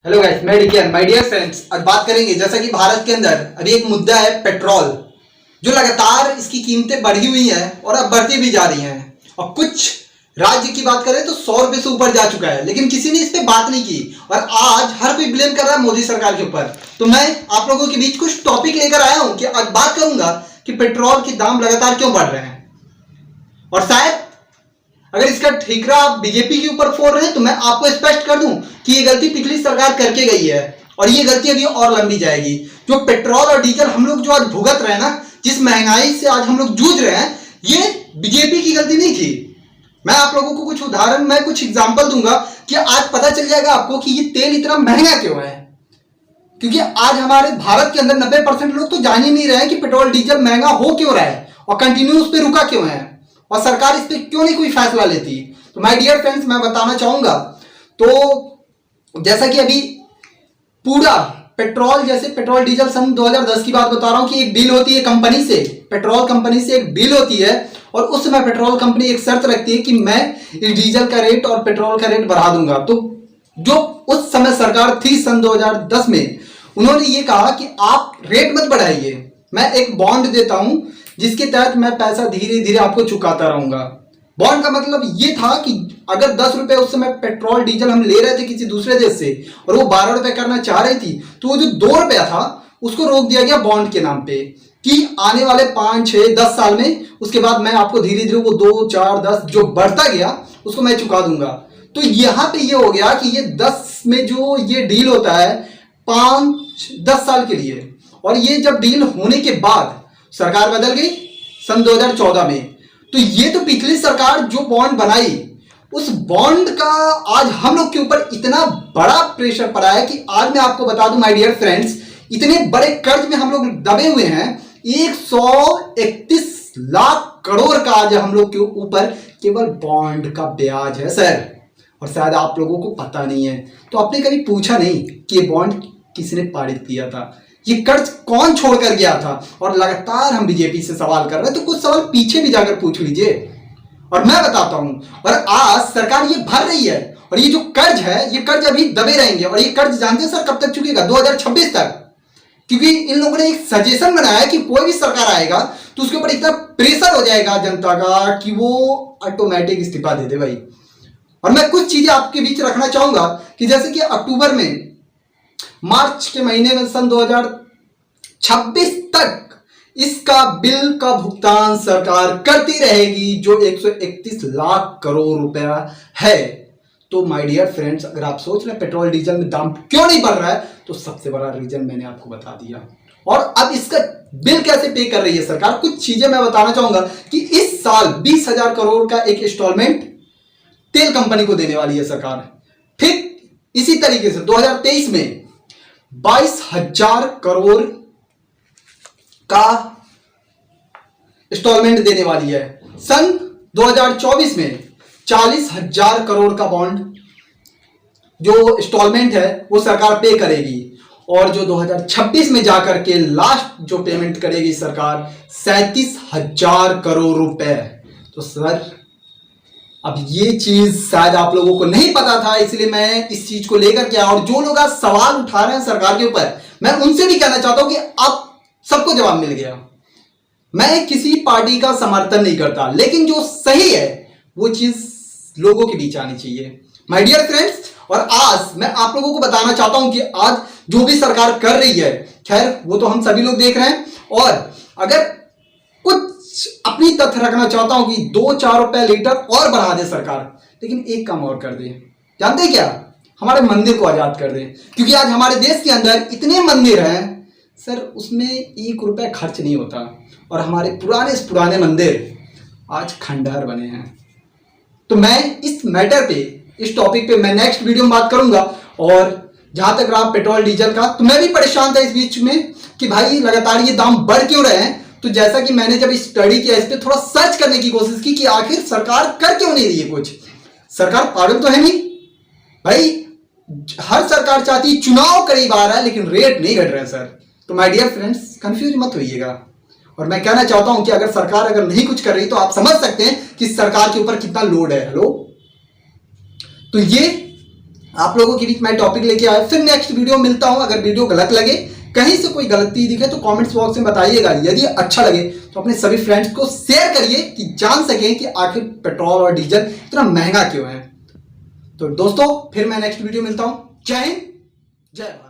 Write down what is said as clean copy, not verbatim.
Hello guys, मैं डिकियन। My dear friends, आज बात करेंगे जैसा कि भारत के अंदर अभी एक मुद्दा है पेट्रोल, जो लगातार इसकी कीमतें बढ़ी हुई हैं और अब बढ़ती भी जा रही हैं। और कुछ राज्य की बात करें तो 100 रुपए से ऊपर जा चुका है, लेकिन किसी ने इस पे बात नहीं की और आज हर कोई ब्लेम कर रहा है मोदी सरकार के ऊपर। तो मैं आप लोगों के बीच कुछ टॉपिक लेकर आया हूं कि आज बात करूंगा कि पेट्रोल के दाम लगातार क्यों बढ़ रहे हैं। और शायद अगर इसका ठीकरा आप बीजेपी के ऊपर फोड़ रहे हैं तो मैं आपको स्पष्ट कर दूं कि ये गलती पिछली सरकार करके गई है और ये गलती अभी और लंबी जाएगी। जो पेट्रोल और डीजल हम लोग जो आज भुगत रहे हैं ना, जिस महंगाई से आज हम लोग जूझ रहे हैं, ये बीजेपी की गलती नहीं थी। मैं आप लोगों को कुछ उदाहरण, मैं कुछ एग्जाम्पल दूंगा कि आज पता चल जाएगा आपको कि ये तेल इतना महंगा क्यों है। क्योंकि आज हमारे भारत के अंदर 90% लोग तो जान ही नहीं रहे हैं कि पेट्रोल डीजल महंगा हो क्यों रहा है और कंटिन्यू उस पर रुका क्यों है और सरकार इस पर क्यों नहीं कोई फैसला लेती। तो माय डियर फ्रेंड्स, मैं बताना चाहूंगा तो जैसा कि अभी पूरा पेट्रोल, जैसे पेट्रोल डीजल सन 2010 की बात बता रहा हूं कि एक डील होती है कंपनी से, पेट्रोल कंपनी से एक डील होती है और उस समय पेट्रोल कंपनी एक शर्त रखती है कि मैं इस डीजल का रेट और पेट्रोल का रेट बढ़ा दूंगा। तो जो उस समय सरकार थी सन 2010 में, उन्होंने ये कहा कि आप रेट मत बढ़ाइए, मैं एक बॉन्ड देता हूं जिसके तहत मैं पैसा धीरे धीरे आपको चुकाता रहूंगा। बॉन्ड का मतलब ये था कि अगर 10 रुपए उस समय पेट्रोल डीजल हम ले रहे थे किसी दूसरे देश से और वो 12 रुपए करना चाह रही थी, तो वो जो 2 रुपया था उसको रोक दिया गया बॉन्ड के नाम पे कि आने वाले 5, 6, 10 साल में उसके बाद मैं आपको धीरे धीरे वो 2, 4, 10 जो बढ़ता गया उसको मैं चुका दूंगा। तो यहां पे ये हो गया कि ये 10 में जो ये डील होता है 5, 10 साल के लिए, और ये जब डील होने के बाद सरकार बदल गई सन 2014 में। तो ये तो पिछली सरकार जो बॉन्ड बनाई, उस बॉन्ड का आज हम लोग के ऊपर इतना बड़ा प्रेशर पड़ा है कि आज मैं आपको बता दूं माय डियर फ्रेंड्स, इतने बड़े कर्ज में हम लोग दबे हुए हैं। 131 लाख करोड़ का आज हम लोग के ऊपर केवल बॉन्ड का ब्याज है सर, और शायद आप लोगों को पता नहीं है। तो आपने कभी पूछा नहीं कि ये बॉन्ड किसने पारित किया था, ये कर्ज कौन छोड़कर गया था। और लगातार हम बीजेपी से सवाल कर रहे हैं, तो कुछ सवाल पीछे भी जाकर पूछ लीजिए और मैं बताता हूं। और आज सरकार ये भर रही है और ये जो कर्ज है, ये कर्ज अभी दबे रहेंगे और ये कर्ज जानते हैं सर कब तक चुकेगा? 2026 तक। क्योंकि इन लोगों ने एक सजेशन बनाया कि कोई भी सरकार आएगा तो उसके ऊपर इतना प्रेशर हो जाएगा जनता का कि वो ऑटोमेटिक इस्तीफा दे दे भाई। और मैं कुछ चीजें आपके बीच रखना चाहूंगा कि जैसे कि अक्टूबर में, मार्च के महीने में सन 2026 तक इसका बिल का भुगतान सरकार करती रहेगी, जो 131 लाख करोड़ रुपया है। तो माय डियर फ्रेंड्स, अगर आप सोच रहे हैं पेट्रोल डीजल में दाम क्यों नहीं बढ़ रहा है, तो सबसे बड़ा रीजन मैंने आपको बता दिया। और अब इसका बिल कैसे पे कर रही है सरकार, कुछ चीजें मैं बताना चाहूंगा कि इस साल 20,000 करोड़ का एक इंस्टॉलमेंट तेल कंपनी को देने वाली है सरकार। ठीक इसी तरीके से 2023 में 22,000 करोड़ का इंस्टॉलमेंट देने वाली है। सन 2024 में 40,000 करोड़ का बॉन्ड जो इंस्टॉलमेंट है वो सरकार पे करेगी, और जो 2026 में जाकर के लास्ट जो पेमेंट करेगी सरकार 37,000 करोड़ रुपए। तो सर, अब ये चीज शायद आप लोगों को नहीं पता था, इसलिए मैं इस चीज को लेकर के, और जो लोग आज सवाल उठा रहे हैं सरकार के ऊपर, मैं उनसे भी कहना चाहता हूं कि अब सबको जवाब मिल गया। मैं किसी पार्टी का समर्थन नहीं करता, लेकिन जो सही है वो चीज लोगों के बीच आनी चाहिए माय डियर फ्रेंड्स। और आज मैं आप लोगों को बताना चाहता हूं कि आज जो भी सरकार कर रही है, खैर वो तो हम सभी लोग देख रहे हैं, और अगर कुछ अपनी तथ्य रखना चाहता हूं कि 2-4 रुपए लीटर और बढ़ा दे सरकार, लेकिन एक काम और कर दे, जानते हैं क्या? हमारे मंदिर को आजाद कर दे। क्योंकि आज हमारे देश के अंदर इतने मंदिर हैं सर, उसमें 1 रुपया खर्च नहीं होता, और हमारे पुराने से पुराने मंदिर आज खंडहर बने हैं। तो मैं इस मैटर पे, इस टॉपिक पे मैं नेक्स्ट वीडियो में बात करूंगा। और जहां तक रहा पेट्रोल डीजल का, तो मैं भी परेशान था इस बीच में कि भाई लगातार ये दाम बढ़ क्यों रहे हैं। तो जैसा कि मैंने जब स्टडी किया, इस पे थोड़ा सर्च करने की कोशिश की कि आखिर सरकार कर क्यों नहीं रही है कुछ। सरकार पागल तो है नहीं भाई, हर सरकार चाहती है, चुनाव करीब आ रहा है लेकिन रेट नहीं घट रहे हैं सर। तो माय डियर फ्रेंड्स, कंफ्यूज मत होइएगा। और मैं कहना चाहता हूं कि अगर सरकार अगर नहीं कुछ कर रही तो आप समझ सकते हैं कि सरकार के ऊपर कितना लोड है। हेलो, तो ये आप लोगों के बीच मैं टॉपिक लेके आया। फिर नेक्स्ट वीडियो मिलता हूं। अगर वीडियो गलत लगे, कहीं से कोई गलती दिखे तो कमेंट्स बॉक्स में बताइएगा। यदि अच्छा लगे तो अपने सभी फ्रेंड्स को शेयर करिए कि जान सकें कि आखिर पेट्रोल और डीजल इतना महंगा क्यों है। तो दोस्तों फिर मैं नेक्स्ट वीडियो मिलता हूं। जय हिंद, जय भारत।